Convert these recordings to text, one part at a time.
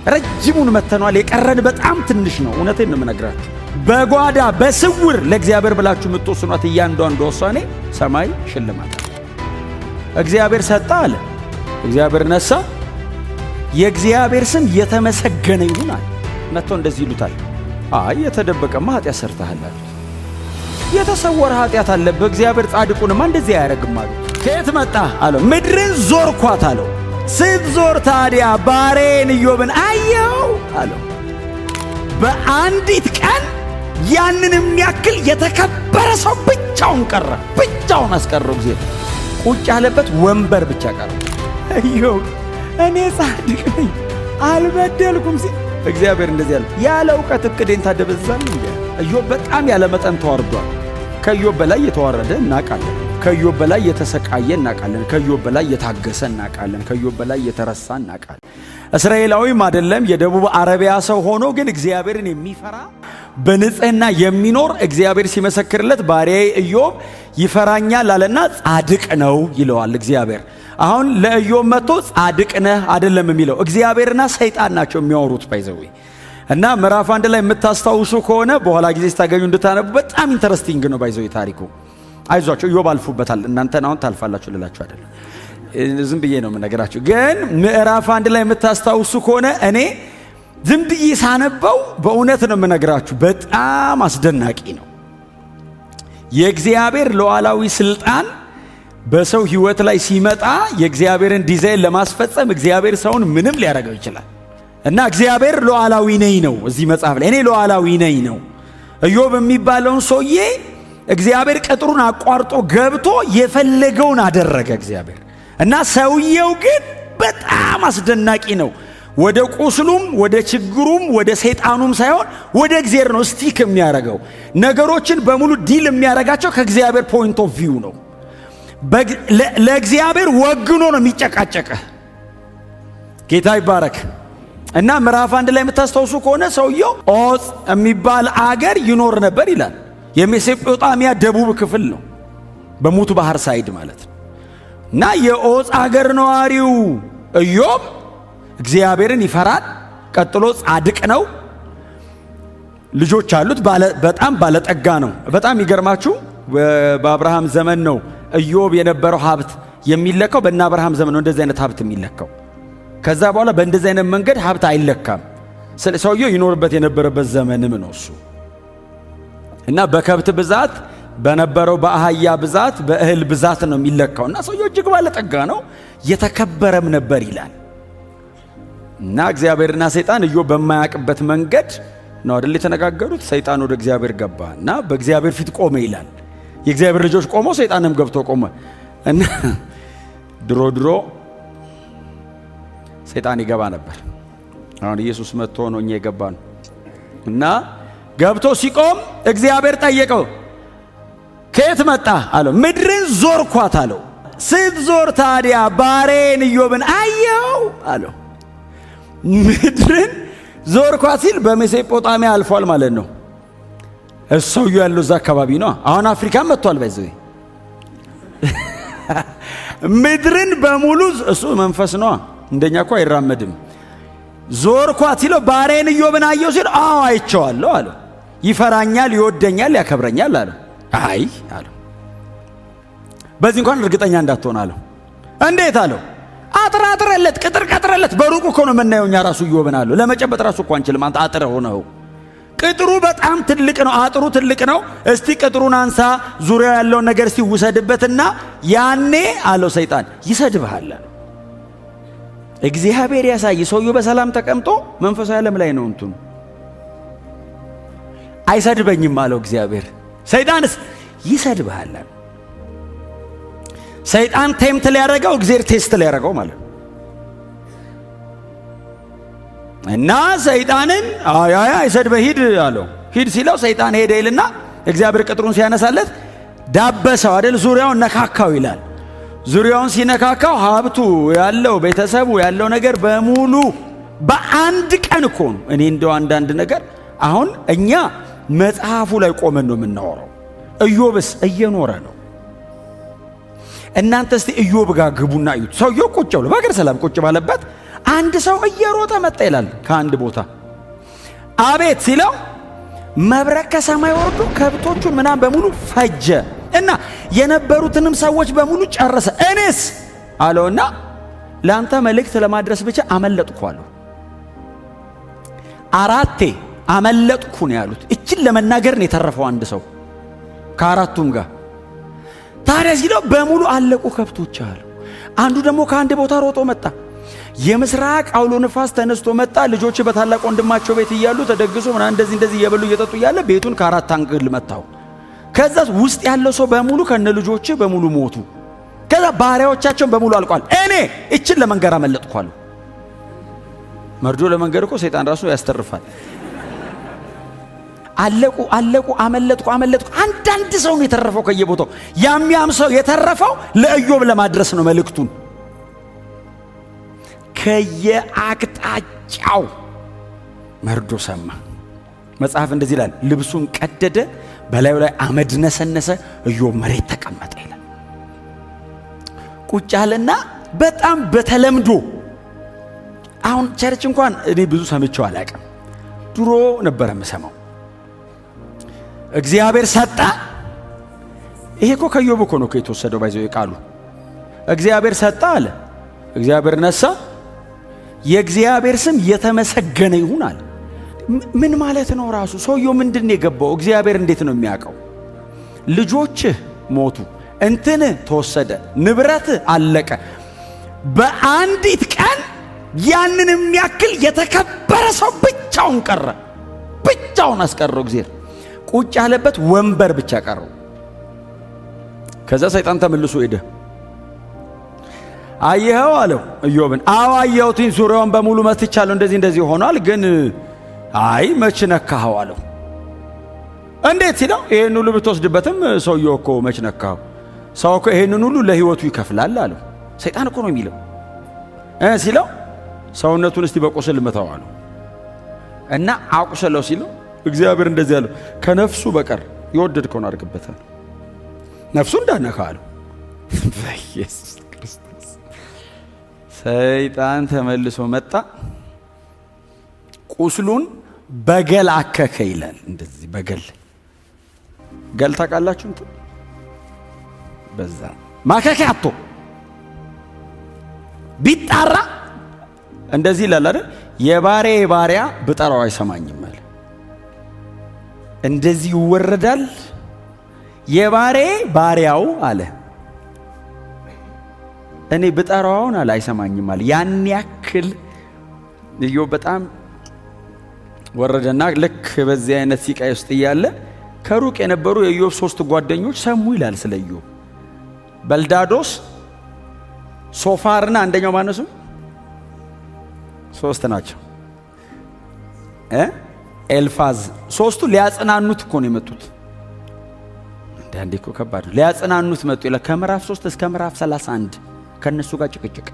ረጅሙን መተናል። የቀረን በጣም ትንሽ ነው። እውነቴን ነው የምነግራችሁ። በጓዳ በስውር ለእግዚአብሔር ብላችሁ የምትወስኗት እያንዳንዷ ውሳኔ ሰማይ ሽልማት አለ። እግዚአብሔር ሰጣ አለ፣ እግዚአብሔር ነሳ። የእግዚአብሔር ስም የተመሰገነ ይሁን አለ። መጥተው እንደዚህ ይሉታል፣ አይ የተደበቀማ ኃጢአት ሰርተሃል አሉት። የተሰወረ ኃጢአት አለብህ፣ እግዚአብሔር ጻድቁንማ እንደዚህ አያደርግም አሉት። ከየት መጣ አለው። ምድርን ዞርኳት አለው። ስትዞር ታዲያ ባሪያዬን ኢዮብን አየው አለው። በአንዲት ቀን ያንን የሚያክል የተከበረ ሰው ብቻውን ቀረ። ብቻውን አስቀረው። ጊዜ ቁጭ ያለበት ወንበር ብቻ ቀረ። ኢዮብ እኔ ጻድቅ ነኝ አልበደልኩም ሲል እግዚአብሔር እንደዚህ ያለ ያለ ዕውቀት እቅዴን ታደበዝዛለህ እንዴ? ኢዮብ በጣም ያለ መጠን ተዋርዷል። ከኢዮብ በላይ የተዋረደ እናውቃለን። ከኢዮብ በላይ የተሰቃየ እናውቃለን። ከኢዮብ በላይ የታገሰ እናውቃለን። ከኢዮብ በላይ የተረሳ እናውቃለን። እስራኤላዊም አይደለም የደቡብ አረቢያ ሰው ሆኖ ግን እግዚአብሔርን የሚፈራ በንጽህና የሚኖር እግዚአብሔር ሲመሰክርለት ባሪያዬ ኢዮብ ይፈራኛል አለና ጻድቅ ነው ይለዋል እግዚአብሔር። አሁን ለኢዮብ መጥቶ ጻድቅ ነህ አይደለም የሚለው እግዚአብሔርና ሰይጣን ናቸው የሚያወሩት ባይዘው እና ምዕራፍ 1 ላይ የምታስታውሱ ከሆነ በኋላ ጊዜ ስታገኙ እንድታነቡ በጣም ኢንተረስቲንግ ነው ባይዘው ታሪኩ። አይዟችሁ ኢዮብ አልፉበታል፣ እናንተን አሁን ታልፋላችሁ ልላችሁ አይደለም፣ ዝም ብዬ ነው የምነግራችሁ። ግን ምዕራፍ 1 ላይ የምታስታውሱ ከሆነ እኔ ዝም ብዬ ሳነበው በእውነት ነው የምነግራችሁ በጣም አስደናቂ ነው። የእግዚአብሔር ሉዓላዊ ስልጣን በሰው ህይወት ላይ ሲመጣ የእግዚአብሔርን ዲዛይን ለማስፈጸም እግዚአብሔር ሰውን ምንም ሊያደርገው ይችላል። እና እግዚአብሔር ሉዓላዊ ነኝ ነው እዚህ መጽሐፍ ላይ እኔ ሉዓላዊ ነኝ ነው። ኢዮብ የሚባለውን ሰውዬ እግዚአብሔር ቅጥሩን አቋርጦ ገብቶ የፈለገውን አደረገ እግዚአብሔር። እና ሰውየው ግን በጣም አስደናቂ ነው። ወደ ቁስሉም ወደ ችግሩም ወደ ሰይጣኑም ሳይሆን ወደ እግዚአብሔር ነው ስቲክ የሚያደርገው። ነገሮችን በሙሉ ዲል የሚያደርጋቸው ከእግዚአብሔር ፖይንት ኦፍ ቪው ነው። ለእግዚአብሔር ወግኖ ነው የሚጨቃጨቀህ። ጌታ ይባረክ። እና ምዕራፍ 1 ላይ የምታስታውሱ ከሆነ ሰውየው ዖፅ የሚባል አገር ይኖር ነበር ይላል። የሜሶጶጣሚያ ደቡብ ክፍል ነው፣ በሙቱ ባህር ሳይድ ማለት ነው። እና የዖፅ አገር ነዋሪው ኢዮብ እግዚአብሔርን ይፈራል። ቀጥሎ ጻድቅ ነው። ልጆች አሉት። በጣም ባለጠጋ ነው። በጣም ይገርማችሁ በአብርሃም ዘመን ነው ኢዮብ የነበረው ሀብት የሚለካው። በእነ አብርሃም ዘመን ነው እንደዚህ አይነት ሀብት የሚለካው። ከዛ በኋላ በእንደዚህ አይነት መንገድ ሀብት አይለካም። ሰውየው ይኖርበት የነበረበት ዘመንም ነው እሱ። እና በከብት ብዛት በነበረው በአህያ ብዛት በእህል ብዛት ነው የሚለካው። እና ሰውየው እጅግ ባለጠጋ ነው፣ የተከበረም ነበር ይላል። እና እግዚአብሔርና ሰይጣን ኢዮብ በማያውቅበት መንገድ ነው አይደል የተነጋገሩት። ሰይጣን ወደ እግዚአብሔር ገባ እና በእግዚአብሔር ፊት ቆመ ይላል። የእግዚአብሔር ልጆች ቆመው ሰይጣንም ገብቶ ቆመ። እና ድሮ ሰይጣን ይገባ ነበር። አሁን ኢየሱስ መጥቶ ነው እኛ የገባ ነው። እና ገብቶ ሲቆም እግዚአብሔር ጠየቀው፣ ከየት መጣ አለው። ምድርን ዞርኳት አለው። ስትዞር ታዲያ ባሪያዬን ኢዮብን አየው አለው። ምድርን ዞርኳት ሲል በሜሶጶጣሚያ አልፏል ማለት ነው። ሰውየው ያለው እዛ አካባቢ ነው። አሁን አፍሪካ መጥቷል። በዚህ ምድርን በሙሉ እሱ መንፈስ ነው፣ እንደኛ እኮ አይራመድም። ዞርኳት ሲለው ባሪያዬን ኢዮብን አየው ሲል አዎ አይቼዋለሁ አለው። ይፈራኛል፣ ይወደኛል፣ ያከብረኛል አለው። አይ አለው። በዚህ እንኳን እርግጠኛ እንዳትሆን አለው። እንዴት አለው። አጥራጥረለት ቅጥር ቀጥረለት። በሩቁ እኮ ነው የምናየው እኛ ራሱ ኢዮብን አለው። ለመጨበጥ ራሱ እኮ አንችልም። አንተ አጥረ ሆነው ቅጥሩ በጣም ትልቅ ነው። አጥሩ ትልቅ ነው። እስቲ ቅጥሩን አንሳ፣ ዙሪያው ያለውን ነገር እስቲ ውሰድበትና ያኔ አለው ሰይጣን ይሰድብሃል። እግዚአብሔር ያሳይ። ሰውየው በሰላም ተቀምጦ መንፈሳዊ ዓለም ላይ ነው እንትኑ። አይሰድበኝም አለው እግዚአብሔር። ሰይጣንስ ይሰድብሃል። ሰይጣን ቴምት ሊያደርገው እግዚአብሔር ቴስት ሊያደርገው ማለት ነው። እና ሰይጣንን አይሰድበህ ሂድ አለው። ሂድ ሲለው ሰይጣን ሄደ ይልና እግዚአብሔር ቅጥሩን ሲያነሳለት ዳበሰው አይደል፣ ዙሪያውን ነካካው ይላል። ዙሪያውን ሲነካካው ሀብቱ ያለው ቤተሰቡ ያለው ነገር በሙሉ በአንድ ቀን እኮ ነው። እኔ እንደው አንዳንድ ነገር አሁን እኛ መጽሐፉ ላይ ቆመን ነው የምናወራው። ኢዮብስ እየኖረ ነው። እናንተ እስቲ ኢዮብ ጋር ግቡና እዩት። ሰውየው ቁጭ ብሎ በአገር ሰላም ቁጭ ባለበት አንድ ሰው እየሮጠ መጣ ይላል ከአንድ ቦታ። አቤት ሲለው መብረቅ ከሰማይ ወርዶ ከብቶቹን ምናምን በሙሉ ፈጀ እና የነበሩትንም ሰዎች በሙሉ ጨረሰ። እኔስ አለውና ለአንተ መልእክት ለማድረስ ብቻ አመለጥኩ አለው። 4 አመለጥኩ ነው ያሉት። እችን ለመናገር ነው የተረፈው አንድ ሰው ከአራቱም ጋር። ታዲያ ሲለው በሙሉ አለቁ ከብቶች አሉ። አንዱ ደግሞ ከአንድ ቦታ ሮጦ መጣ። የምስራቅ አውሎ ንፋስ ተነስቶ መጣ። ልጆች በታላቅ ወንድማቸው ቤት እያሉ ተደግሶ ምናምን እንደዚህ እየበሉ እየጠጡ እያለ ቤቱን ከ4 አንግል መታው። ከዛ ውስጥ ያለው ሰው በሙሉ ከነ ልጆች በሙሉ ሞቱ። ከዛ ባሪያዎቻቸውን በሙሉ አልቋል። እኔ እችን ለመንገር አመለጥኩ አሉ። መርዶ ለመንገር እኮ ሰይጣን ራሱ ያስተርፋል። አለቁ አመለጥኩ። አንዳንድ ሰው ነው የተረፈው ከየቦታው። ያም ሰው የተረፈው ለኢዮብ ለማድረስ ነው መልእክቱን። ከየአቅጣጫው መርዶ ሰማ። መጽሐፍ እንደዚህ ይላል፣ ልብሱን ቀደደ፣ በላዩ ላይ አመድ ነሰነሰ፣ ኢዮብ መሬት ተቀመጠ ይላል። ቁጭ አለና በጣም በተለምዶ አሁን ቸርች እንኳን እኔ ብዙ ሰምቼው አላውቅም። ድሮ ነበር የምሰማው። እግዚአብሔር ሰጣ። ይሄ እኮ ከኢዮብ እኮ ነው የተወሰደው። ባይዘው ቃሉ እግዚአብሔር ሰጣ አለ፣ እግዚአብሔር ነሳ፣ የእግዚአብሔር ስም የተመሰገነ ይሁን አለ። ምን ማለት ነው? ራሱ ሰውየው ምንድን የገባው? እግዚአብሔር እንዴት ነው የሚያውቀው? ልጆችህ ሞቱ፣ እንትን ተወሰደ፣ ንብረት አለቀ። በአንዲት ቀን ያንን የሚያክል የተከበረ ሰው ብቻውን ቀረ። ብቻውን አስቀረው እግዚአብሔር። ቁጭ ያለበት ወንበር ብቻ ቀረው። ከዛ ሰይጣን ተመልሶ ሄደ። አየኸው አለው ኢዮብን። አዎ አየሁትኝ፣ ዙሪያውን በሙሉ መትቻለሁ፣ እንደዚህ ሆኗል። ግን አይ መች ነካኸው አለው። እንዴት ሲለው ይሄን ሁሉ ብትወስድበትም ሰውየው እኮ መች ነካኸው? ሰው እኮ ይሄንን ሁሉ ለህይወቱ ይከፍላል አለው። ሰይጣን እኮ ነው የሚለው ሲለው ሰውነቱን እስቲ በቁስል ምታው አለው እና አቁሰለው ሲለው እግዚአብሔር እንደዚህ አለው፣ ከነፍሱ በቀር የወደድከውን አድርግበታል፣ ነፍሱ እንዳነካ አለው። በኢየሱስ ክርስቶስ ሰይጣን ተመልሶ መጣ፣ ቁስሉን በገል አከከ ይላል። እንደዚህ በገል ገል ታውቃላችሁ? እንትን በዛ ማከከ አጥቶ ቢጣራ እንደዚህ ይላል አይደል? የባሪያ ባሪያ ብጠራው አይሰማኝም አለ። እንደዚህ ይወረዳል። የባሪያ ባሪያው አለ እኔ ብጠራውን አለ አይሰማኝም አለ። ያን ያክል ኢዮብ በጣም ወረደና ልክ በዚህ አይነት ሲቃይ ውስጥ እያለ ከሩቅ የነበሩ የኢዮብ 3 ጓደኞች ሰሙ ይላል ስለ ኢዮብ። በልዳዶስ፣ ሶፋርና አንደኛው ማነሱ 3 ናቸው። ኤልፋዝ 3ቱ ሊያጽናኑት እኮ ነው የመጡት። አንዴ እኮ ከባድ ነው። ሊያጽናኑት መጡ ይላል ከምዕራፍ 3 እስከ ምዕራፍ 31 ከነሱ ጋር ጭቅጭቅ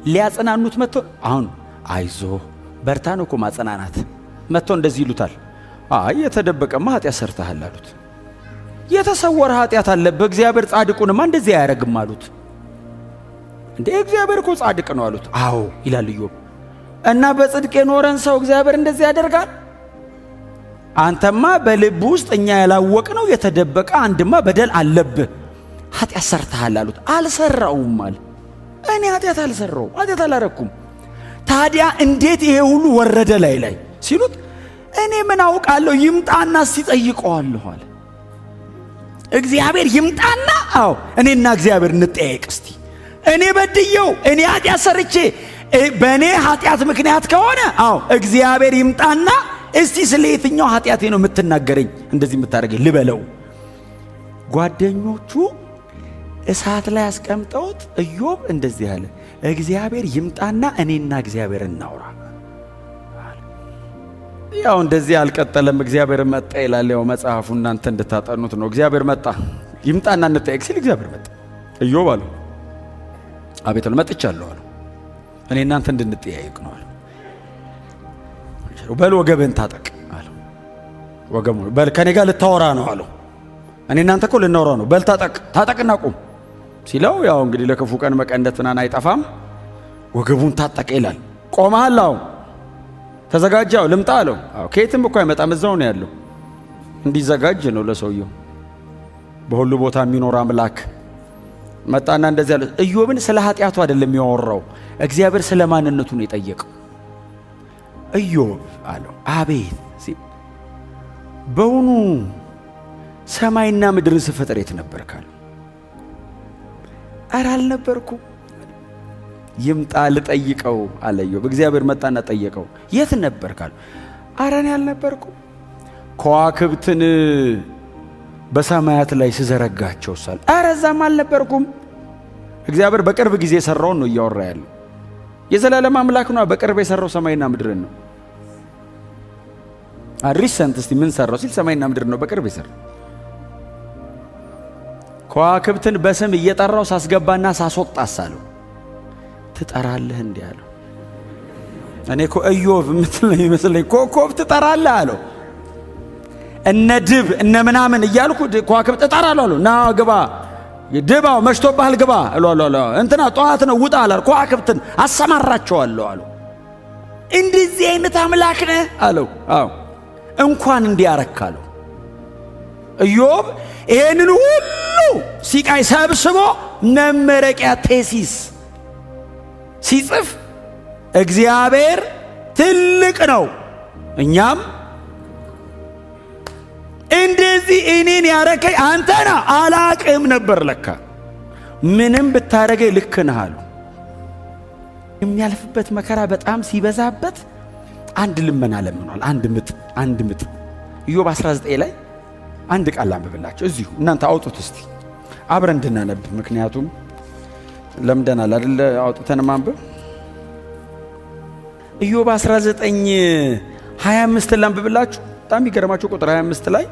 ሊያጽናኑት መጥቶ አሁን አይዞ በርታ ነው እኮ ማጽናናት። መጥቶ እንደዚህ ይሉታል፣ አይ የተደበቀማ ኃጢአት ሰርተሃል አሉት። የተሰወረ ኃጢአት አለብህ፣ እግዚአብሔር ጻድቁንማ እንደዚህ አያረግም አሉት። እንዴ እግዚአብሔር እኮ ጻድቅ ነው አሉት። አዎ ይላል ኢዮብ። እና በጽድቅ የኖረን ሰው እግዚአብሔር እንደዚህ ያደርጋል? አንተማ በልብ ውስጥ እኛ ያላወቅነው የተደበቀ አንድማ በደል አለብህ፣ ኃጢአት ሰርተሃል አሉት። አልሰራውም አለ። እኔ ኃጢአት አልሰራውም፣ ኃጢአት አላረኩም። ታዲያ እንዴት ይሄ ሁሉ ወረደ ላይ ሲሉት እኔ ምን አውቃለሁ፣ ይምጣና ሲጠይቀዋለሁ አለ። እግዚአብሔር ይምጣና አዎ እኔና እግዚአብሔር እንጠያየቅ እስቲ። እኔ በድየው እኔ ኃጢአት ሰርቼ በእኔ ኃጢአት ምክንያት ከሆነ አዎ እግዚአብሔር ይምጣና እስቲ ስለ የትኛው ኃጢአቴ ነው የምትናገረኝ እንደዚህ የምታደርገኝ ልበለው። ጓደኞቹ እሳት ላይ አስቀምጠውት ኢዮብ እንደዚህ አለ፣ እግዚአብሔር ይምጣና እኔና እግዚአብሔር እናውራ። ያው እንደዚህ አልቀጠለም። እግዚአብሔር መጣ ይላል። ያው መጽሐፉ እናንተ እንድታጠኑት ነው። እግዚአብሔር መጣ ይምጣና እንጠየቅ ሲል እግዚአብሔር መጣ። ኢዮብ አለ አቤት አለ፣ መጥቻለሁ አለ፣ እኔ እናንተ እንድንጠያየቅ ነው አለ። በል ወገብህን ታጠቅ አለ። ወገሙ በል ከኔ ጋር ልታወራ ነው አለው። እኔ እናንተ እኮ ልናወራ ነው፣ በል ታጠቅና ቁም ሲለው ያው እንግዲህ ለክፉ ቀን መቀንደት ምናምን አይጠፋም። ወገቡን ታጠቀ ይላል። ቆመሃል? አዎ። ተዘጋጃው? ልምጣ አለው። አዎ። ከየትም እኮ አይመጣም፣ እዛው ነው ያለው። እንዲዘጋጅ ነው ለሰውየው። በሁሉ ቦታ የሚኖር አምላክ መጣና እንደዚህ አለ። ኢዮብን ስለ ኃጢአቱ አይደለም ያወራው፣ እግዚአብሔር ስለ ማንነቱ ነው የጠየቀው። ኢዮብ አለው አቤት ሲል በውኑ ሰማይና ምድርን ስፈጥር የት ነበርካል? ኧረ አልነበርኩም። ይምጣ ልጠይቀው አለ ኢዮብ። እግዚአብሔር መጣና ጠየቀው። የት ነበርካል? ኧረ እኔ አልነበርኩም። ከዋክብትን በሰማያት ላይ ስዘረጋቸው ሳል ኧረ እዛም አልነበርኩም። እግዚአብሔር በቅርብ ጊዜ የሰራውን ነው እያወራ ያለው። የዘላለም አምላክ ነው። በቅርብ የሰራው ሰማይና ምድርን ነው። ሪሰንት እስቲ ምን ሰራው ሲል ሰማይና ምድር ነው በቅርብ የሰራው። ከዋክብትን በስም እየጠራው ሳስገባና ሳስወጣ ሳለው ትጠራለህ እንዴ አለው። እኔ እኮ ኢዮብ የምትለኝ ይመስለኝ ኮከብ ትጠራለህ አለው። እነ ድብ እነ ምናምን እያልኩ ከዋክብት እጠራለሁ አለው። ና ግባ፣ ድባው መሽቶብሃል ግባ እላለሁ። እንትና ጠዋት ነው ውጣ አላል። ከዋክብትን አሰማራቸዋለሁ አለው። እንደዚህ አይነት አምላክ ነህ አለው። አዎ እንኳን እንዲያረካለው ኢዮብ ይሄንን ሁሉ ሲቃይ ሰብስቦ መመረቂያ ቴሲስ ሲጽፍ እግዚአብሔር ትልቅ ነው፣ እኛም እንደዚህ እኔን ያረከኝ አንተና አላቅም ነበር። ለካ ምንም ብታረገኝ ልክ ነህ አሉ። የሚያልፍበት መከራ በጣም ሲበዛበት አንድ ልመና ለምኗል። አንድ ምጥ ኢዮብ 19 ላይ አንድ ቃል አንብብላችሁ እዚሁ እናንተ አውጡት እስቲ አብረን እንድናነብ፣ ምክንያቱም ለምደናል አይደል? አውጥተን ማንበብ። ኢዮብ 19:25 ላንብብላችሁ። በጣም ይገርማችሁ ቁጥር 25 ላይ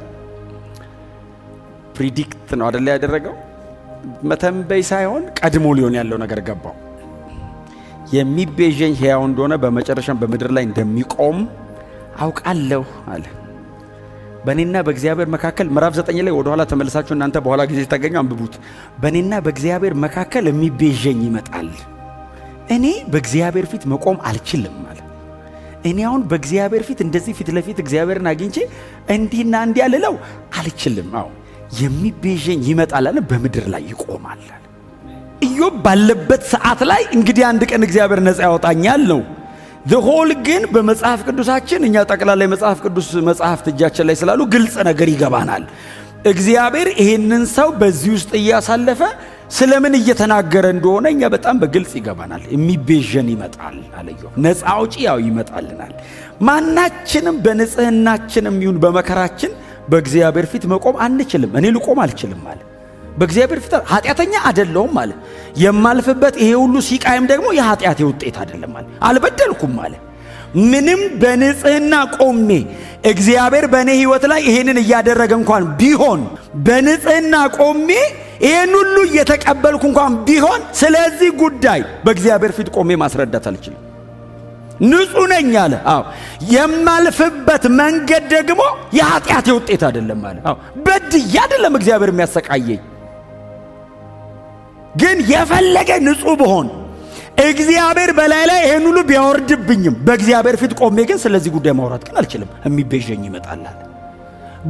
ፕሪዲክት ነው አይደል ያደረገው፣ መተንበይ ሳይሆን ቀድሞ ሊሆን ያለው ነገር ገባው። የሚቤዠኝ ሕያው እንደሆነ በመጨረሻም በምድር ላይ እንደሚቆም አውቃለሁ አለ። በእኔና በእግዚአብሔር መካከል ምዕራፍ 9 ላይ ወደ ኋላ ተመልሳችሁ እናንተ በኋላ ጊዜ ተገኙ አንብቡት። በእኔና በእግዚአብሔር መካከል የሚቤዠኝ ይመጣል። እኔ በእግዚአብሔር ፊት መቆም አልችልም አለ። እኔ አሁን በእግዚአብሔር ፊት እንደዚህ ፊት ለፊት እግዚአብሔርን አግኝቼ እንዲህና እንዲያ ልለው አልችልም። አዎ የሚቤዠኝ ይመጣል አለ፣ በምድር ላይ ይቆማል አለ። ኢዮብ ባለበት ሰዓት ላይ እንግዲህ አንድ ቀን እግዚአብሔር ነፃ ያወጣኛል ነው። ዘሆል ግን በመጽሐፍ ቅዱሳችን እኛ ጠቅላላ የመጽሐፍ ቅዱስ መጽሐፍት እጃችን ላይ ስላሉ ግልጽ ነገር ይገባናል። እግዚአብሔር ይሄንን ሰው በዚህ ውስጥ እያሳለፈ ስለምን እየተናገረ እንደሆነ እኛ በጣም በግልጽ ይገባናል። የሚቤዠን ይመጣል አለ ኢዮብ። ነፃ አውጪ ያው ይመጣልናል። ማናችንም በንጽህናችንም ይሁን በመከራችን በእግዚአብሔር ፊት መቆም አንችልም። እኔ ልቆም አልችልም አለ። በእግዚአብሔር ፊት ኃጢአተኛ አይደለሁም አለ። የማልፍበት ይሄ ሁሉ ሲቃይም ደግሞ የኃጢአቴ ውጤት አይደለም አለ። አልበደልኩም አለ። ምንም በንጽህና ቆሜ እግዚአብሔር በእኔ ሕይወት ላይ ይሄንን እያደረገ እንኳን ቢሆን በንጽህና ቆሜ ይሄን ሁሉ እየተቀበልኩ እንኳን ቢሆን ስለዚህ ጉዳይ በእግዚአብሔር ፊት ቆሜ ማስረዳት አልችልም። ንጹህ ነኝ አለ። አዎ የማልፍበት መንገድ ደግሞ የኃጢአቴ ውጤት አይደለም አለ። አዎ በድዬ አይደለም እግዚአብሔር የሚያሰቃየኝ፣ ግን የፈለገ ንጹህ ብሆን እግዚአብሔር በላይ ላይ ይሄን ሁሉ ቢያወርድብኝም በእግዚአብሔር ፊት ቆሜ ግን ስለዚህ ጉዳይ ማውራት ግን አልችልም። የሚቤዠኝ ይመጣል አለ።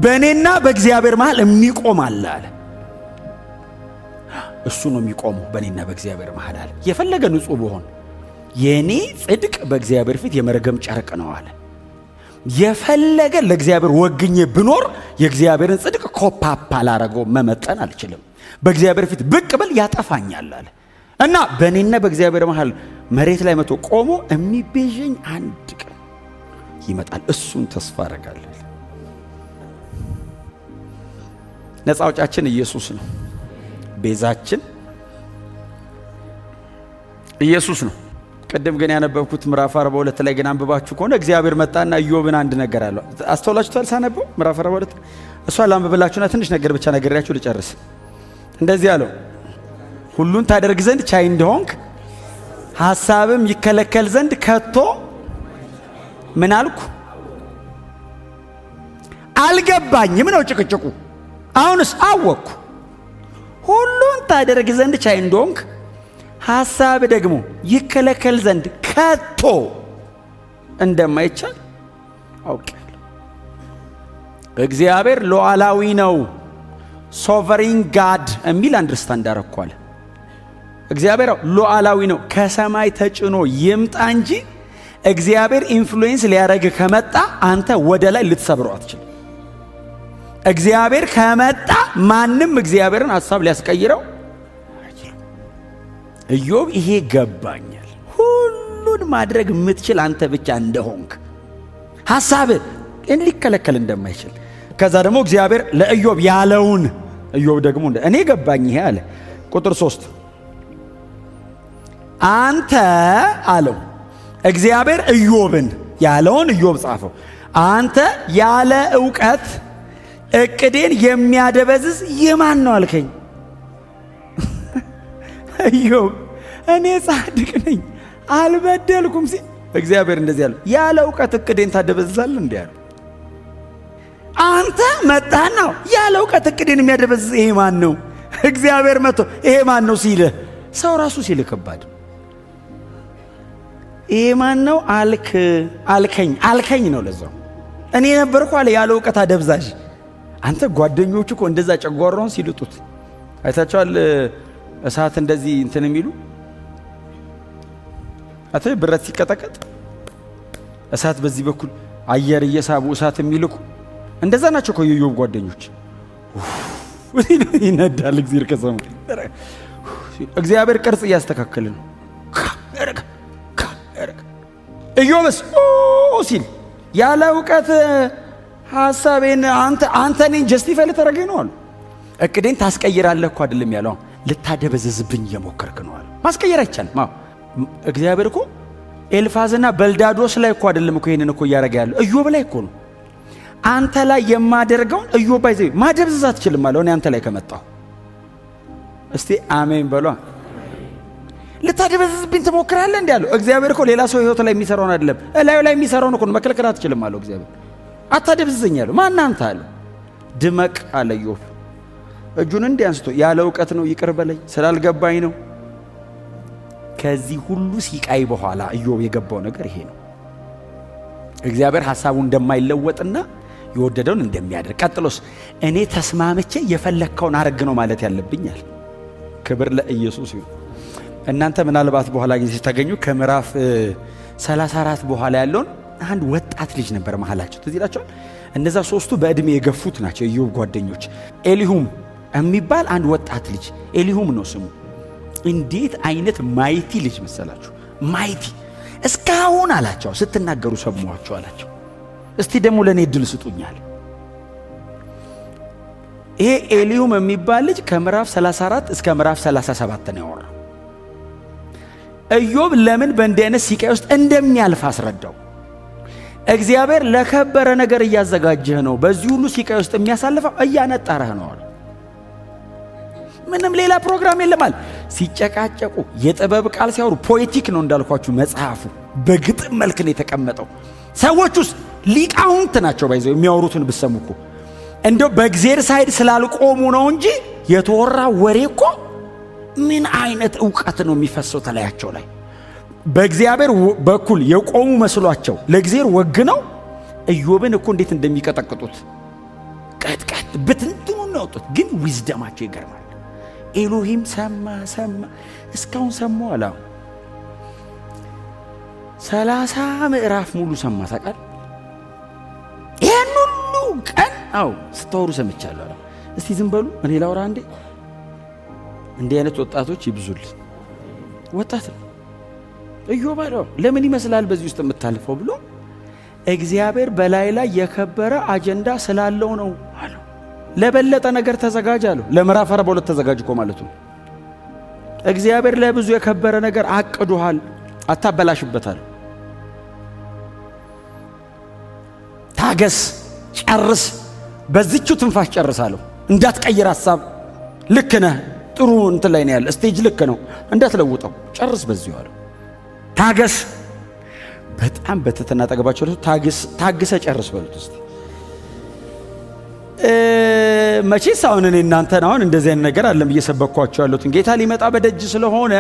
በእኔና በእግዚአብሔር መሃል የሚቆም አለ አለ። እሱ ነው የሚቆመው በእኔና በእግዚአብሔር መሃል አለ። የፈለገ ንጹህ ብሆን የኔ ጽድቅ በእግዚአብሔር ፊት የመርገም ጨርቅ ነው አለ። የፈለገ ለእግዚአብሔር ወግኜ ብኖር የእግዚአብሔርን ጽድቅ ኮፓፓ ላረገው መመጠን አልችልም። በእግዚአብሔር ፊት ብቅ ብል ያጠፋኛል አለ። እና በእኔና በእግዚአብሔር መሃል መሬት ላይ መቶ ቆሞ የሚቤዠኝ አንድ ቀን ይመጣል። እሱን ተስፋ አረጋለሁ። ነፃ አውጫችን ኢየሱስ ነው። ቤዛችን ኢየሱስ ነው። ቅድም ግን ያነበብኩት ምዕራፍ 42 ላይ ግን አንብባችሁ ከሆነ እግዚአብሔር መጣና ኢዮብን አንድ ነገር አለው። አስተውላችኋል? ሳነበው ምዕራፍ 42 እሷ ላንብብላችሁና ትንሽ ነገር ብቻ ነግሬያችሁ ልጨርስ። እንደዚህ አለው፣ ሁሉን ታደርግ ዘንድ ቻይ እንደሆንክ ሐሳብም ይከለከል ዘንድ ከቶ ምን አልኩ? አልገባኝም ነው ጭቅጭቁ። አሁንስ አወቅኩ። ሁሉን ታደርግ ዘንድ ቻይ እንደሆንክ ሐሳብ ደግሞ ይከለከል ዘንድ ከቶ እንደማይቻል አውቃለሁ። እግዚአብሔር ሉዓላዊ ነው። ሶቨሪን ጋድ የሚል አንደርስታንድ አረኳለ። እግዚአብሔር ሉዓላዊ ነው። ከሰማይ ተጭኖ ይምጣ እንጂ እግዚአብሔር ኢንፍሉዌንስ ሊያረግ ከመጣ አንተ ወደ ላይ ልትሰብረው አትችልም። እግዚአብሔር ከመጣ ማንም እግዚአብሔርን ሐሳብ ሊያስቀይረው አይችልም። ኢዮብ ይሄ ገባኛል። ሁሉን ማድረግ የምትችል አንተ ብቻ እንደሆንክ ሐሳብ ሊከለከል እንደማይችል ከዛ ደግሞ እግዚአብሔር ለኢዮብ ያለውን ኢዮብ ደግሞ እኔ ገባኝ ይሄ አለ። ቁጥር 3 አንተ አለው እግዚአብሔር ኢዮብን ያለውን ኢዮብ ጻፈው። አንተ ያለ ዕውቀት እቅዴን የሚያደበዝዝ የማን ነው አልከኝ? ኢዮብ እኔ ጻድቅ ነኝ አልበደልኩም ሲል እግዚአብሔር እንደዚህ ያለው ያለ ዕውቀት እቅዴን ታደበዝዛለህ እንዴ አለ። አንተ መጣና ያለ ዕውቀት እቅዴን የሚያደበዝዝ ይሄ ማን ነው? እግዚአብሔር መጥቶ ይሄ ማን ነው ሲል ሰው ራሱ ሲል ከባድ ይሄ ማን ነው አልከኝ ነው። ለዛው እኔ ነበርኩ አለ ያለ ዕውቀት አደብዛዥ። አንተ ጓደኞቹ እኮ እንደዛ ጨጓራውን ሲልጡት አይታቸዋል። እሳት እንደዚህ እንትን የሚሉ አተ ብረት ሲቀጠቀጥ እሳት በዚህ በኩል አየር እየሳቡ እሳት የሚልኩ እንደዛ ናቸው እኮ የኢዮብ ጓደኞች። ይነዳል እግዚአብሔር ከሰማይ እግዚአብሔር ቅርጽ እያስተካከለ ነው። ኢዮብስ ሲል ያለ ዕውቀት ሐሳቤን አንተ እኔን ጀስቲፋይ ልታደርገኝ ነው አሉ። እቅዴን ታስቀይራለህ እኮ አይደለም ያለው፣ ልታደበዘዝብኝ እየሞከርክ ነው አሉ። ማስቀየር አይቻልም። እግዚአብሔር እኮ ኤልፋዝና በልዳዶስ ላይ እኮ አይደለም እኮ ይሄንን እኮ እያደረገ ያለው ኢዮብ ላይ እኮ ነው። አንተ ላይ የማደርገውን ኢዮብ ባይዘይ ማደብዘዝ አትችልም አለው። እኔ አንተ ላይ ከመጣሁ እስቲ አሜን በሏ። ልታደበዝዝብኝ ትሞክራለህ እንዴ አለው። እግዚአብሔር እኮ ሌላ ሰው ህይወት ላይ የሚሰራውን አይደለም እላዩ ላይ የሚሰራውን እኮ መከልከል አትችልም አለው። እግዚአብሔር አታደብዝዘኝ አለው። ማን አንተ አለ። ድመቅ አለ ኢዮብ እጁን እንዲህ አንስቶ ያለ ዕውቀት ነው ይቅር በለኝ ስላልገባኝ ነው። ከዚህ ሁሉ ሲቃይ በኋላ ኢዮብ የገባው ነገር ይሄ ነው። እግዚአብሔር ሐሳቡን እንደማይለወጥና የወደደውን እንደሚያደርግ። ቀጥሎስ እኔ ተስማምቼ የፈለግከውን አረግ ነው ማለት ያለብኛል። ክብር ለኢየሱስ ይሁን። እናንተ ምናልባት በኋላ ጊዜ ታገኙ ከምዕራፍ 34 በኋላ ያለውን አንድ ወጣት ልጅ ነበር መሐላቸው ትዝ ይላችኋል። እነዛ ሶስቱ በእድሜ የገፉት ናቸው ኢዮብ ጓደኞች። ኤሊሁም የሚባል አንድ ወጣት ልጅ ኤሊሁም ነው ስሙ። እንዴት አይነት ማይቲ ልጅ መሰላችሁ! ማይቲ እስካሁን አላቸው ስትናገሩ ሰማኋችሁ አላቸው። እስቲ ደግሞ ለኔ እድል ስጡኛል። ይሄ ኤሊሁም የሚባል ልጅ ከምዕራፍ 34 እስከ ምዕራፍ 37 ነው ያወራው። ኢዮብ ለምን በእንዲህ አይነት ሲቃይ ውስጥ እንደሚያልፍ አስረዳው። እግዚአብሔር ለከበረ ነገር እያዘጋጀህ ነው፣ በዚህ ሁሉ ሲቃይ ውስጥ የሚያሳልፈው እያነጣረህ ነው። ምንም ሌላ ፕሮግራም የለማል። ሲጨቃጨቁ የጥበብ ቃል ሲያወሩ ፖኤቲክ ነው እንዳልኳችሁ መጽሐፉ በግጥም መልክ ነው የተቀመጠው። ሰዎች ውስጥ ሊቃውንት ናቸው ባይዘው የሚያወሩትን ብሰሙኩ እንደው በእግዚአብሔር ሳይድ ስላልቆሙ ነው እንጂ የተወራ ወሬ እኮ ምን አይነት ዕውቀት ነው የሚፈሰው ተላያቸው ላይ። በእግዚአብሔር በኩል የቆሙ መስሏቸው ለእግዚአብሔር ወግነው ኢዮብን እኮ እንዴት እንደሚቀጠቅጡት ቀጥቀጥ በትንትኑ ነው ያወጡት። ግን ዊዝደማቸው ይገርማል። ኤሎሂም ሰማ እስካሁን ሰማው አላ 30 ምዕራፍ ሙሉ ሰማ ታውቃል። ይሄን ሁሉ ቀን ስታወሩ ሰምቻለሁ አላ። እስቲ ዝም በሉ እኔ ላውራ እንዴ። እንዲህ አይነት ወጣቶች ይብዙልን። ወጣት ነው ኢዮብ አለው። ለምን ይመስላል በዚህ ውስጥ የምታልፈው ብሎ እግዚአብሔር በላይ ላይ የከበረ አጀንዳ ስላለው ነው አለው። ለበለጠ ነገር ተዘጋጅ አለው። ለምዕራፍ 42 ተዘጋጅ እኮ ማለት ነው። እግዚአብሔር ለብዙ የከበረ ነገር አቅዶሃል፣ አታበላሽበታል። ታገስ፣ ጨርስ፣ በዚህቹ ትንፋሽ ጨርሳለሁ። እንዳትቀይር ሐሳብ ልክ ነህ፣ ጥሩ እንትን ላይ ነው ያለ ስቴጅ ልክ ነው፣ እንዳትለውጠው ጨርስ በዚሁ አለው። ታገስ፣ በጣም በትህትና ጠገባቸው ታግሰ ጨርስ በሉት እስቲ። መቼስ አሁን እኔ እናንተን አሁን እንደዚህ አይነት ነገር አለም እየሰበኳቸው ያሉትን ጌታ ሊመጣ በደጅ ስለሆነ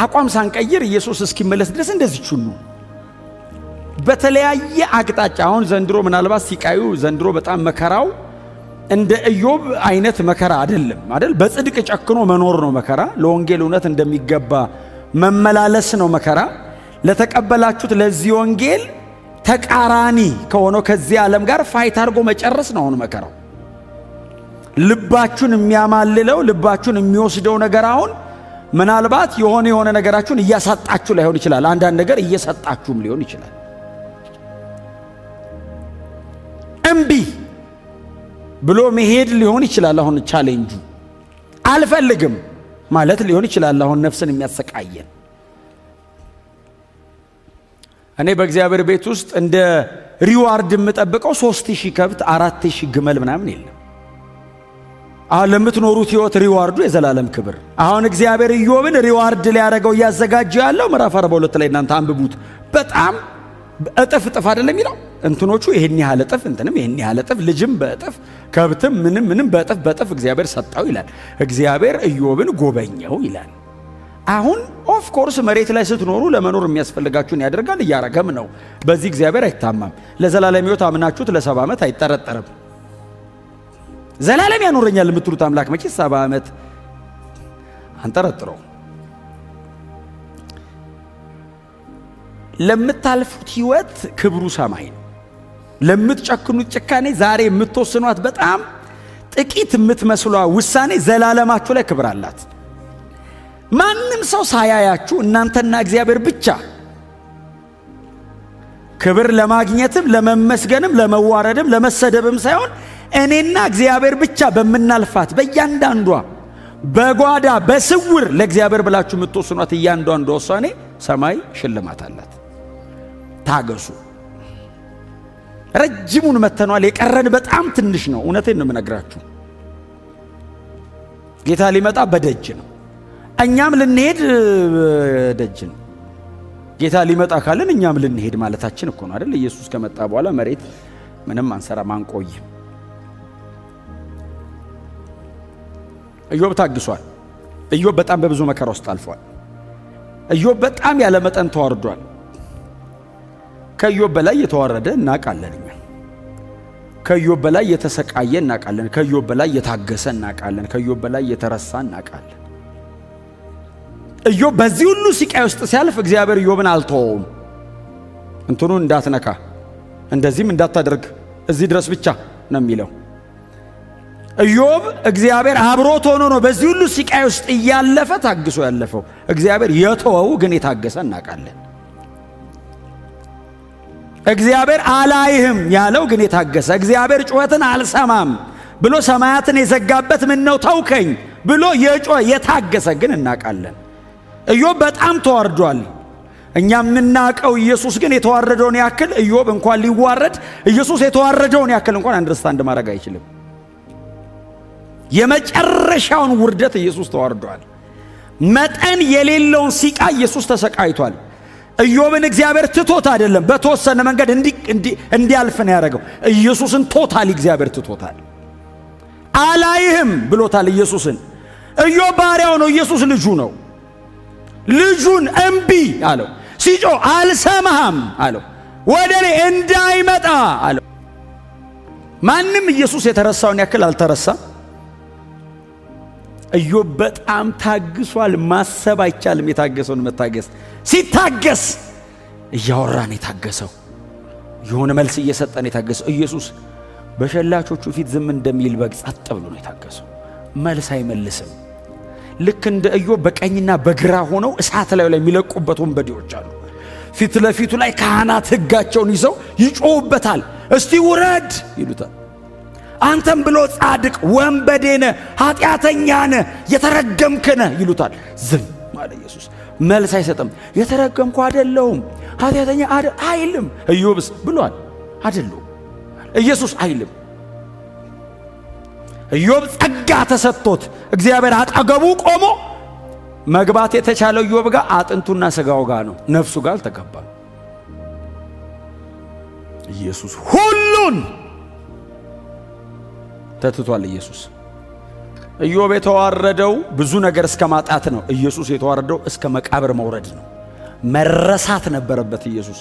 አቋም ሳንቀይር ኢየሱስ እስኪመለስ ድረስ እንደዚህ ሁሉ በተለያየ አቅጣጫ አሁን ዘንድሮ ምናልባት ሲቃዩ ዘንድሮ በጣም መከራው እንደ ኢዮብ አይነት መከራ አይደል በጽድቅ ጨክኖ መኖር ነው መከራ ለወንጌል እውነት እንደሚገባ መመላለስ ነው መከራ ለተቀበላችሁት ለዚህ ወንጌል ተቃራኒ ከሆነው ከዚህ ዓለም ጋር ፋይት አድርጎ መጨረስ ነው አሁን መከራው ልባችሁን የሚያማልለው ልባችሁን የሚወስደው ነገር አሁን ምናልባት የሆነ ነገራችሁን እያሳጣችሁ ላይሆን ይችላል አንዳንድ ነገር እየሰጣችሁም ሊሆን ይችላል እምቢ ብሎ መሄድ ሊሆን ይችላል አሁን ቻሌንጁ አልፈልግም ማለት ሊሆን ይችላል አሁን ነፍስን የሚያሰቃየን እኔ በእግዚአብሔር ቤት ውስጥ እንደ ሪዋርድ የምጠብቀው 3000 ከብት 4000 ግመል ምናምን የለም አሁን ለምትኖሩት ህይወት ሪዋርዱ የዘላለም ክብር አሁን እግዚአብሔር ኢዮብን ሪዋርድ ሊያደርገው እያዘጋጀ ያለው ምዕራፍ 42 ላይ እናንተ አንብቡት በጣም እጥፍ አይደለም ይላል እንትኖቹ ይሄን ያህል እጥፍ እንትንም ይሄን ያህል እጥፍ ልጅም በእጥፍ ከብትም ምንም በእጥፍ እግዚአብሔር ሰጣው ይላል እግዚአብሔር ኢዮብን ጎበኘው ይላል አሁን ኦፍ ኮርስ መሬት ላይ ስትኖሩ ለመኖር የሚያስፈልጋችሁን ያደርጋል እያረገም ነው በዚህ እግዚአብሔር አይታማም ለዘላለም ሕይወት አምናችሁት ለ70 ዓመት አይጠረጠርም ዘላለም ያኖረኛል የምትሉት አምላክ መቼ 70 ዓመት አንጠረጥረው ለምታልፉት ህይወት ክብሩ ሰማይ ነው ለምትጨክኑት ጭካኔ ዛሬ የምትወስኗት በጣም ጥቂት የምትመስሏ ውሳኔ ዘላለማችሁ ላይ ክብር አላት ማንም ሰው ሳያያችሁ እናንተና እግዚአብሔር ብቻ ክብር ለማግኘትም ለመመስገንም ለመዋረድም ለመሰደብም ሳይሆን እኔና እግዚአብሔር ብቻ በመናልፋት በእያንዳንዷ በጓዳ በስውር ለእግዚአብሔር ብላችሁ የምትወስኗት እያንዳንዷ ውሳኔ ሰማይ ሽልማት አላት ታገሱ ረጅሙን መተኗል የቀረን በጣም ትንሽ ነው እውነቴን ነው የምነግራችሁ ጌታ ሊመጣ በደጅ ነው እኛም ልንሄድ ደጅ ነው ጌታ ሊመጣ ካለን እኛም ልንሄድ ማለታችን እኮ ነው አይደል ኢየሱስ ከመጣ በኋላ መሬት ምንም አንሰራም አንቆይም ኢዮብ ታግሷል ኢዮብ በጣም በብዙ መከራ ውስጥ አልፏል ኢዮብ በጣም ያለ መጠን ተዋርዷል ከኢዮብ በላይ የተዋረደ እናውቃለን እኛ ከኢዮብ በላይ የተሰቃየ እናውቃለን ከኢዮብ በላይ የታገሰ እናውቃለን ከኢዮብ በላይ የተረሳ እናውቃለን ኢዮብ በዚህ ሁሉ ስቃይ ውስጥ ሲያልፍ እግዚአብሔር ኢዮብን አልተወውም እንትኑን እንዳትነካ እንደዚህም እንዳታደርግ እዚህ ድረስ ብቻ ነው የሚለው ኢዮብ እግዚአብሔር አብሮት ሆኖ ነው በዚህ ሁሉ ስቃይ ውስጥ እያለፈ ታግሶ ያለፈው እግዚአብሔር የተወው ግን የታገሰ እናውቃለን እግዚአብሔር አላይህም ያለው ግን የታገሰ እግዚአብሔር ጩኸትን አልሰማም ብሎ ሰማያትን የዘጋበት ምን ነው ተውከኝ ብሎ የታገሰ ግን እናውቃለን ኢዮብ በጣም ተዋርዷል እኛ የምናውቀው ኢየሱስ ግን የተዋረደውን ያክል ኢዮብ እንኳን ሊዋረድ ኢየሱስ የተዋረደውን ያክል እንኳን አንደርስታንድ ማድረግ አይችልም የመጨረሻውን ውርደት ኢየሱስ ተዋርዷል መጠን የሌለውን ሲቃ ኢየሱስ ተሰቃይቷል ኢዮብን እግዚአብሔር ትቶት አይደለም በተወሰነ መንገድ እንዲያልፍ ነው ያደረገው ኢየሱስን ቶታሊ እግዚአብሔር ትቶታል አላይህም ብሎታል ኢየሱስን ኢዮብ ባሪያው ነው ኢየሱስ ልጁ ነው ልጁን እምቢ አለው ሲጮ አልሰማህም አለው ወደኔ እንዳይመጣ አለው ማንም ኢየሱስ የተረሳውን ያክል አልተረሳም ኢዮብ በጣም ታግሷል ማሰብ አይቻልም የታገሰውን መታገስ ሲታገስ እያወራን የታገሰው የሆነ መልስ እየሰጠን የታገሰው ኢየሱስ በሸላቾቹ ፊት ዝም እንደሚል በግ ጸጥ ብሎ ነው የታገሰው መልስ አይመልስም ልክ እንደ ኢዮብ በቀኝና በግራ ሆነው እሳት ላይ የሚለቁበት ወንበዴዎች አሉ ፊት ለፊቱ ላይ ካህናት ሕጋቸውን ይዘው ይጮውበታል እስቲ ውረድ ይሉታል አንተም ብሎ ጻድቅ ወንበዴነ ኃጢአተኛነ የተረገምከነ ይሉታል ዝም ማለት ኢየሱስ መልስ አይሰጥም የተረገምኩ አይደለሁም ኃጢአተኛ አይልም ኢዮብስ ብሏል አይደለም ኢየሱስ አይልም ኢዮብ ጸጋ ተሰጥቶት እግዚአብሔር አጠገቡ ቆሞ መግባት የተቻለው ኢዮብ ጋር አጥንቱና ስጋው ጋር ነው ነፍሱ ጋር አልተገባም ኢየሱስ ሁሉን ተትቷል ኢየሱስ ኢዮብ የተዋረደው ብዙ ነገር እስከ ማጣት ነው። ኢየሱስ የተዋረደው እስከ መቃብር መውረድ ነው። መረሳት ነበረበት። ኢየሱስ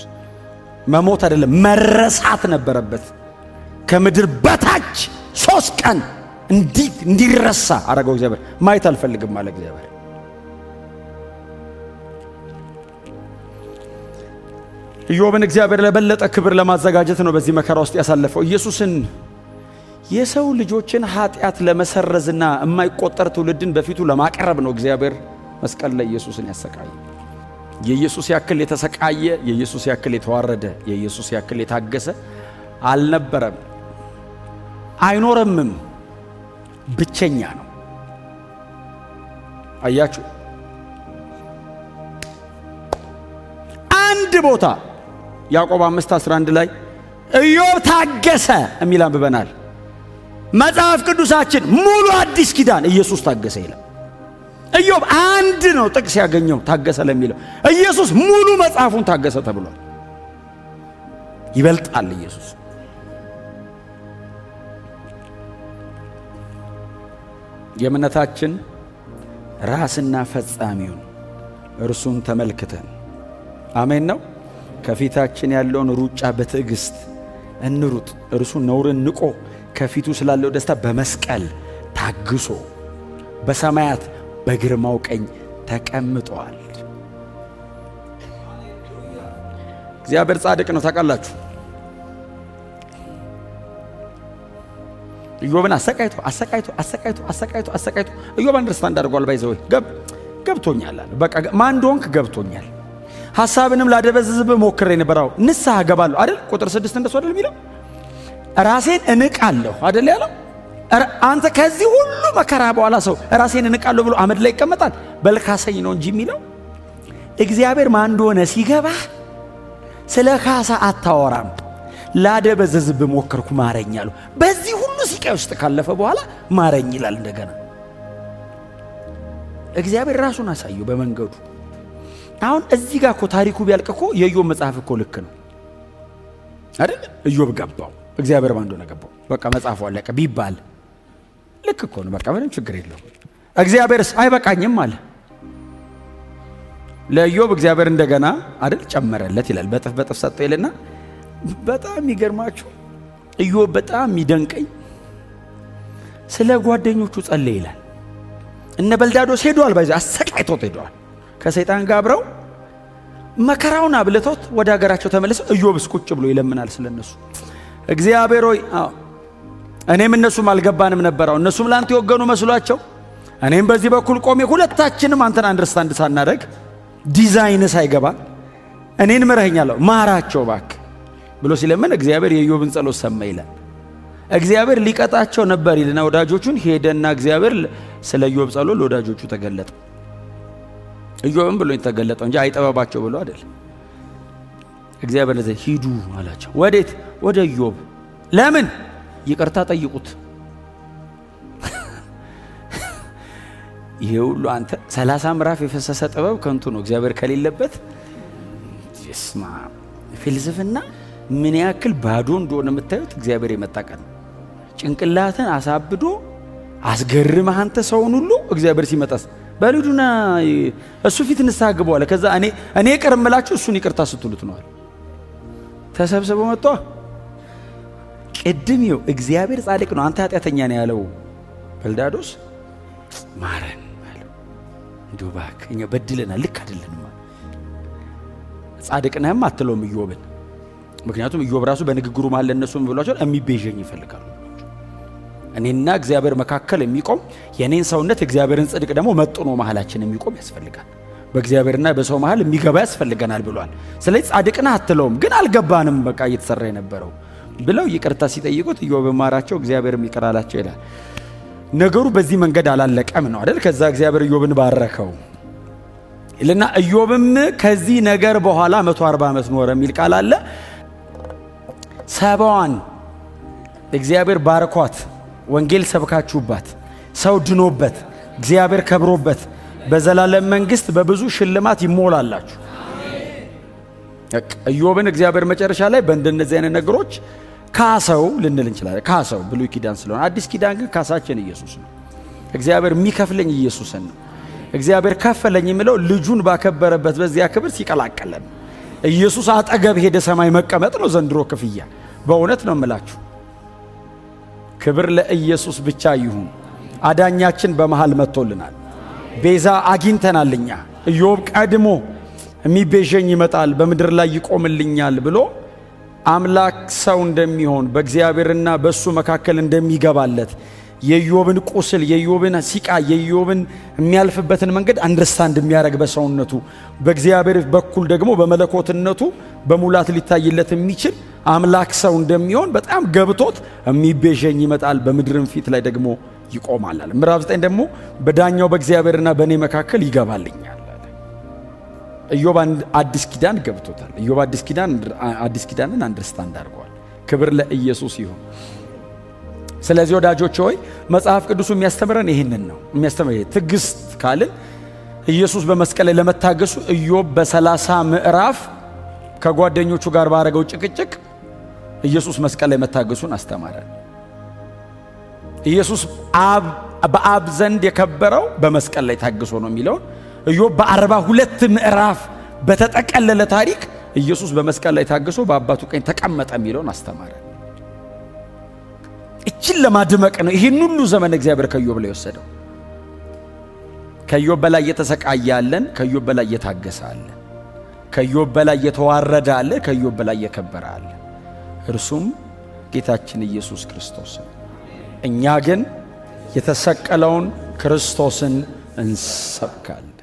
መሞት አይደለም መረሳት ነበረበት። ከምድር በታች 3 ቀን እንዲረሳ አረገው እግዚአብሔር። ማየት አልፈልግም አለ እግዚአብሔር። ኢዮብን እግዚአብሔር ለበለጠ ክብር ለማዘጋጀት ነው በዚህ መከራ ውስጥ ያሳለፈው። ኢየሱስን የሰው ልጆችን ኃጢአት ለመሰረዝና የማይቆጠር ትውልድን በፊቱ ለማቅረብ ነው እግዚአብሔር መስቀል ላይ ኢየሱስን ያሰቃየ። የኢየሱስ ያክል የተሰቃየ፣ የኢየሱስ ያክል የተዋረደ፣ የኢየሱስ ያክል የታገሰ አልነበረም፣ አይኖርምም። ብቸኛ ነው። አያችሁ፣ አንድ ቦታ ያዕቆብ 5:11 ላይ ኢዮብ ታገሰ የሚል አንብበናል። መጽሐፍ ቅዱሳችን ሙሉ አዲስ ኪዳን ኢየሱስ ታገሰ ይላል። ኢዮብ አንድ ነው ጥቅስ ያገኘው ታገሰ ለሚለው። ኢየሱስ ሙሉ መጽሐፉን ታገሰ ተብሏል። ይበልጣል ኢየሱስ። የእምነታችን ራስና ፈጻሚውን እርሱን ተመልክተን አሜን ነው ከፊታችን ያለውን ሩጫ በትዕግስት እንሩጥ። እርሱ ነውርን ንቆ ከፊቱ ስላለው ደስታ በመስቀል ታግሶ በሰማያት በግርማው ቀኝ ተቀምጧል። እግዚአብሔር ጻድቅ ነው ታውቃላችሁ። ኢዮብን አሰቃይቶ ኢዮብ አንደርስታንድ አድርጓል። ባይዘው ገብቶኛል አለ። በቃ ማን እንደሆንክ ገብቶኛል። ሐሳብንም ላደበዝዝብ ሞክሬ ነበርው ንስሐ ገባለሁ አይደል? ቁጥር 6 እንደሱ አይደል የሚለው? ራሴን እንቃለሁ አይደል ያለው? አንተ ከዚህ ሁሉ መከራ በኋላ ሰው ራሴን እንቃለሁ ብሎ አመድ ላይ ይቀመጣል? በልካሰኝ ነው እንጂ የሚለው እግዚአብሔር ማን እንደሆነ ሲገባ ስለ ካሳ አታወራም። ላደበዝዝብ ሞከርኩ ማረኝ አለው። በዚህ ሁሉ ሲቃይ ውስጥ ካለፈ በኋላ ማረኝ ይላል እንደገና። እግዚአብሔር ራሱን አሳየው በመንገዱ። አሁን እዚህ ጋር እኮ ታሪኩ ቢያልቅ እኮ የኢዮብ መጽሐፍ እኮ ልክ ነው አይደል? ኢዮብ ገባው፣ እግዚአብሔር ማን እንደሆነ ገባው። በቃ መጽሐፉ አለቀ ቢባል ልክ እኮ ነው። በቃ ምንም ችግር የለውም። እግዚአብሔርስ አይበቃኝም አለ ለኢዮብ። እግዚአብሔር እንደገና አይደል ጨመረለት ይላል። በጥፍ በጥፍ ሰጠው ይልና በጣም የሚገርማችሁ ኢዮብ በጣም የሚደንቀኝ ስለ ጓደኞቹ ጸለየ ይላል። እነ በልዳዶስ ሄደዋል፣ ባይዘ አሰቃይቶት ሄደዋል። ከሰይጣን ጋር አብረው መከራውን አብልቶት ወደ ሀገራቸው ተመለሰው። ኢዮብስ ቁጭ ብሎ ይለምናል ስለነሱ። እግዚአብሔር ሆይ እኔም እነሱም አልገባንም ነበረው፣ እነሱም ላንተ የወገኑ መስሏቸው እኔም በዚህ በኩል ቆሜ ሁለታችንም አንተን አንደርስታንድ ሳናደርግ ዲዛይን ሳይገባ እኔን ምረኸኛለሁ ማራቸው ባክ ብሎ ሲለምን እግዚአብሔር የኢዮብን ጸሎት ሰማ ይላል። እግዚአብሔር ሊቀጣቸው ነበር ይልና ወዳጆቹን ሄደና እግዚአብሔር ስለ ኢዮብ ጸሎት ለወዳጆቹ ተገለጠ። ኢዮብም ብሎ ተገለጠው እንጂ አይጠበባቸው ብሎ አይደል። እግዚአብሔር ለዚህ ሂዱ አላቸው። ወዴት? ወደ ኢዮብ። ለምን? ይቅርታ ጠይቁት። ይሄ ሁሉ አንተ 30 ምዕራፍ የፈሰሰ ጥበብ ከንቱ ነው እግዚአብሔር ከሌለበት። ይስማ ፍልስፍና ምን ያክል ባዶ እንደሆነ የምታዩት እግዚአብሔር የመጣቀን ጭንቅላትን አሳብዶ አስገርመህ አንተ ሰውን ሁሉ እግዚአብሔር ሲመጣስ በልዱና እሱ ፊት ንስሐ ግቡ። ከዛ እኔ ይቅር እምላችሁ እሱን ይቅርታ ስትሉት ነው። ተሰብስበው መጣ። ቅድም ይኸው እግዚአብሔር ጻድቅ ነው አንተ ኃጢአተኛ ነው ያለው በልዳዶስ ማረን አለው። እንዲሁ እባክህ እኛ በድለናል፣ ልክ አይደለንም። ጻድቅ ነህም አትለውም ኢዮብን። ምክንያቱም ኢዮብ ራሱ በንግግሩ ማለት እነሱም ብሏቸው የሚቤዠኝ ይፈልጋሉ። እኔና እግዚአብሔር መካከል የሚቆም የኔን ሰውነት እግዚአብሔርን ጽድቅ ደግሞ መጥኖ መሃላችን የሚቆም ያስፈልጋል። በእግዚአብሔርና በሰው መሃል የሚገባ ያስፈልገናል ብሏል። ስለዚህ ጻድቅ ነህ አትለውም። ግን አልገባንም በቃ እየተሰራ የነበረው ብለው ይቅርታ ሲጠይቁት ኢዮብ ማራቸው፣ እግዚአብሔርም ይቅር አላቸው ይላል። ነገሩ በዚህ መንገድ አላለቀም ነው አይደል? ከዛ እግዚአብሔር ኢዮብን ባረከው ይልና ኢዮብም ከዚህ ነገር በኋላ 140 ዓመት ኖረ የሚል ቃል አለ። 70ዋን እግዚአብሔር ባርኳት፣ ወንጌል ሰብካችሁባት፣ ሰው ድኖበት፣ እግዚአብሔር ከብሮበት በዘላለም መንግስት በብዙ ሽልማት ይሞላላችሁ። ኢዮብን እግዚአብሔር መጨረሻ ላይ በእንደነዚህ አይነት ነገሮች ካሰው ልንል እንችላለን። ካሰው ብሉይ ኪዳን ስለሆነ፣ አዲስ ኪዳን ግን ካሳችን ኢየሱስ ነው። እግዚአብሔር የሚከፍለኝ ኢየሱስን ነው። እግዚአብሔር ከፈለኝ የሚለው ልጁን ባከበረበት በዚያ ክብር ሲቀላቀለን ኢየሱስ አጠገብ ሄደ ሰማይ መቀመጥ ነው ዘንድሮ ክፍያ። በእውነት ነው የምላችሁ። ክብር ለኢየሱስ ብቻ ይሁን። አዳኛችን በመሃል መጥቶልናል። ቤዛ አግኝተናል። እኛ ኢዮብ ቀድሞ የሚቤዠኝ ይመጣል በምድር ላይ ይቆምልኛል ብሎ አምላክ ሰው እንደሚሆን በእግዚአብሔርና በእሱ መካከል እንደሚገባለት የኢዮብን ቁስል፣ የኢዮብን ሲቃ፣ የኢዮብን የሚያልፍበትን መንገድ አንደርስታንድ የሚያደርግ በሰውነቱ በእግዚአብሔር በኩል ደግሞ በመለኮትነቱ በሙላት ሊታይለት የሚችል አምላክ ሰው እንደሚሆን በጣም ገብቶት የሚቤዠኝ ይመጣል በምድርም ፊት ላይ ደግሞ ይቆማል። ምዕራፍ 9 ደግሞ በዳኛው በእግዚአብሔርና በእኔ መካከል ይገባልኛል። ኢዮብ አዲስ ኪዳን ገብቶታል። ኢዮብ አዲስ ኪዳንን አንደርስታንድ አድርጓል። ክብር ለኢየሱስ ይሁን። ስለዚህ ወዳጆች ሆይ መጽሐፍ ቅዱሱ የሚያስተምረን ይህንን ነው። የሚያስተምረን ትዕግስት ካልን ኢየሱስ በመስቀል ላይ ለመታገሱ ኢዮብ በ30 ምዕራፍ ከጓደኞቹ ጋር ባረገው ጭቅጭቅ ኢየሱስ መስቀል ላይ መታገሱን አስተማረን። ኢየሱስ በአብ ዘንድ የከበረው በመስቀል ላይ ታግሶ ነው የሚለውን ኢዮብ በ42 ምዕራፍ በተጠቀለለ ታሪክ ኢየሱስ በመስቀል ላይ ታግሶ በአባቱ ቀኝ ተቀመጠ የሚለውን አስተማረን። እችን ለማድመቅ ነው ይህን ሁሉ ዘመን እግዚአብሔር ከኢዮብ ላይ ወሰደው። ከኢዮብ በላይ የተሰቃየ አለን፣ ከኢዮብ በላይ የታገሰ አለ፣ ከኢዮብ በላይ የተዋረደ አለ፣ ከኢዮብ በላይ የከበረ አለ። እርሱም ጌታችን ኢየሱስ ክርስቶስ ነው። እኛ ግን የተሰቀለውን ክርስቶስን እንሰብካለን።